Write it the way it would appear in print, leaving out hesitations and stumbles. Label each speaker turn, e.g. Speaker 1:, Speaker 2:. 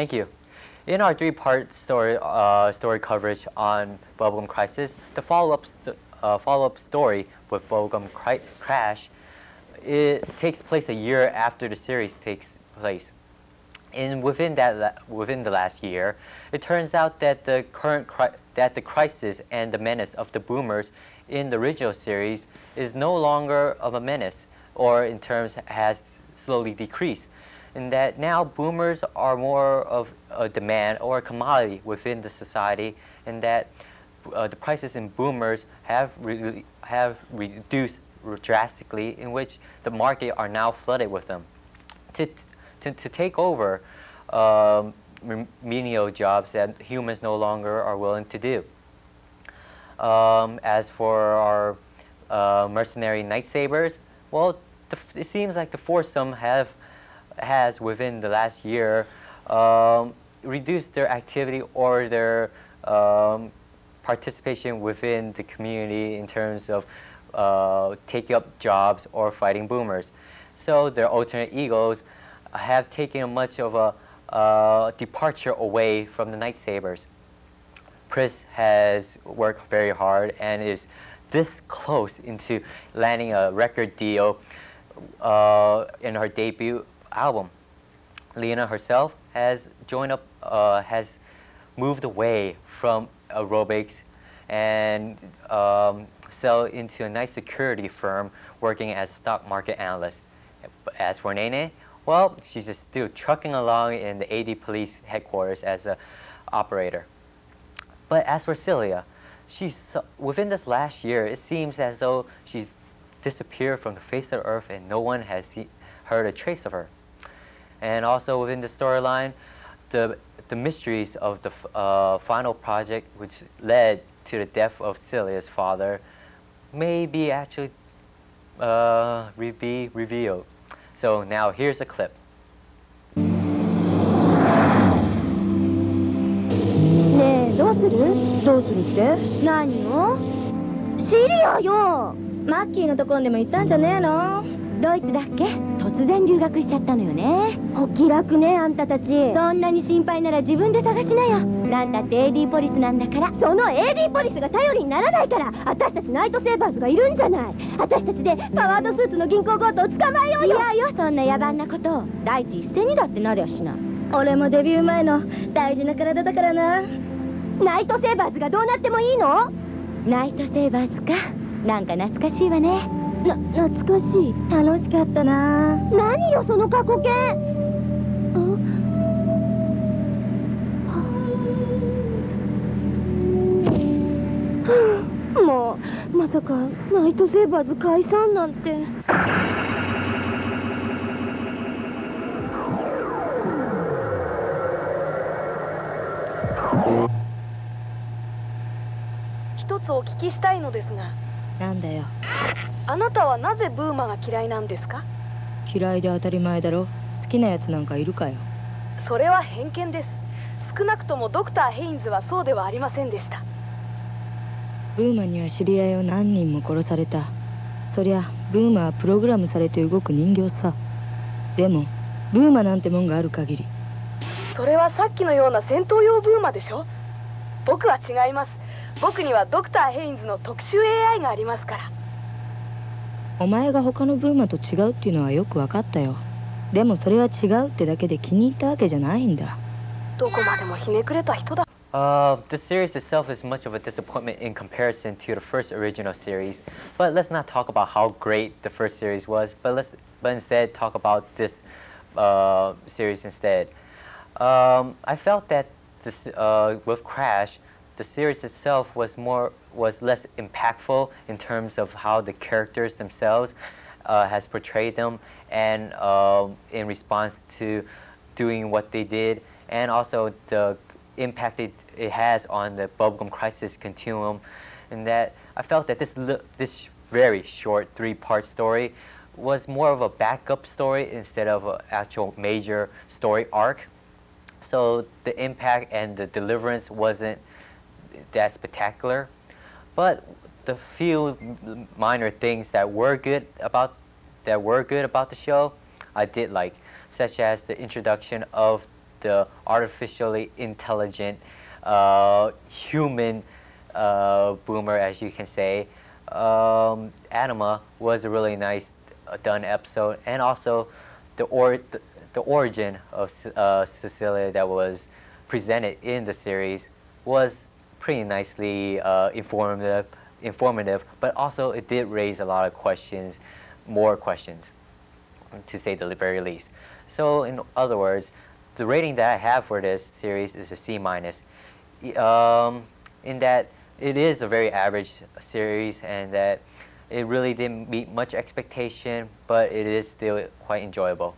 Speaker 1: Thank you. In our three-part story coverage on Bubblegum Crisis, the follow-up story with Bubblegum Crash, it takes place a year after the series takes place. And within the last year, it turns out that the crisis and the menace of the boomers in the original series is no longer of a menace, or in terms has slowly decreased, and that now boomers are more of a demand or a commodity within the society, and that the prices in boomers have reduced drastically, in which the market are now flooded with them to take over menial jobs that humans no longer are willing to do. As for our mercenary night sabers, well, it seems like the foursome has within the last year reduced their activity or their participation within the community in terms of taking up jobs or fighting boomers. So their alternate egos have taken much of a departure away from the night sabers. Pris has worked very hard and is this close into landing a record deal in her debut album. Lena herself has has moved away from aerobics and sell into a nice security firm working as stock market analyst. As for Nene, well, she's just still trucking along in the AD police headquarters as an operator. But as for Celia, within this last year, it seems as though she's disappeared from the face of the earth and no one has heard a trace of her. And also within the storyline, the mysteries of the final project, which led to the death of Celia's father, may be actually be revealed. So now here's a clip.
Speaker 2: ねえ、どうする？どうするって？何を？シリアよ。マッキーのところでも行ったんじゃねえの？ドイツだっけ？突然留学しちゃったのよね。お気楽ね、あんたたち。そんなに心配なら自分で探しなよ。なんだって AD ポリスなんだから。その AD ポリスが頼りにならないから、私たちナイトセーバーズがいるんじゃない。私たちでパワードスーツの銀行強盗を捕まえようよ。いやよ、そんな野蛮なことを。第一一斉にだってなりゃしない。俺もデビュー前の大事な体だからな。ナイトセーバーズがどうなってもいいの？ナイトセーバーズか。なんか懐かしいわね。懐かしい。楽しかったな。何よその過去形。もうまさかナイトセーバーズ解散なんて。
Speaker 3: 一つお聞きしたいのですが。
Speaker 2: なんだよ。
Speaker 3: あなたはなぜブーマが嫌いなんですか？
Speaker 2: 嫌いで当たり前だろ。好きなやつなんかいるかよ。
Speaker 3: それは偏見です。少なくともドクター・ヘインズはそうではありませんでした。
Speaker 2: ブーマには知り合いを何人も殺された。そりゃブーマはプログラムされて動く人形さ。でもブーマなんてもんがある限り。
Speaker 3: それはさっきのような戦闘用ブーマでしょ。僕は違います。僕にはドクター・ヘインズの特殊 AI がありますから。
Speaker 2: お前が他のブーマと違うっていうのはよく分かったよ。でもそれは違うってだけで気に入ったわけじゃないんだ。
Speaker 3: どこまでもひねくれた人だ。
Speaker 1: The series itself is much of a disappointment in comparison to the first original series, but let's not talk about how great the first series was, but instead talk about this series instead. I felt that this, with Crash, the series itself was less impactful in terms of how the characters themselves has portrayed them, and in response to doing what they did, and also the impact it has on the Bubblegum Crisis continuum, and that I felt that this very short three-part story was more of a backup story instead of an actual major story arc. So the impact and the deliverance wasn't that spectacular, but the few minor things that were good about the show I did like, such as the introduction of the artificially intelligent human boomer, as you can say. Anima was a really nice done episode, and also the origin of Cecilia that was presented in the series was pretty nicely informative, but also it did raise a lot of questions, more questions, to say the very least. So in other words, the rating that I have for this series is a C-, in that it is a very average series, and that it really didn't meet much expectation, but it is still quite enjoyable.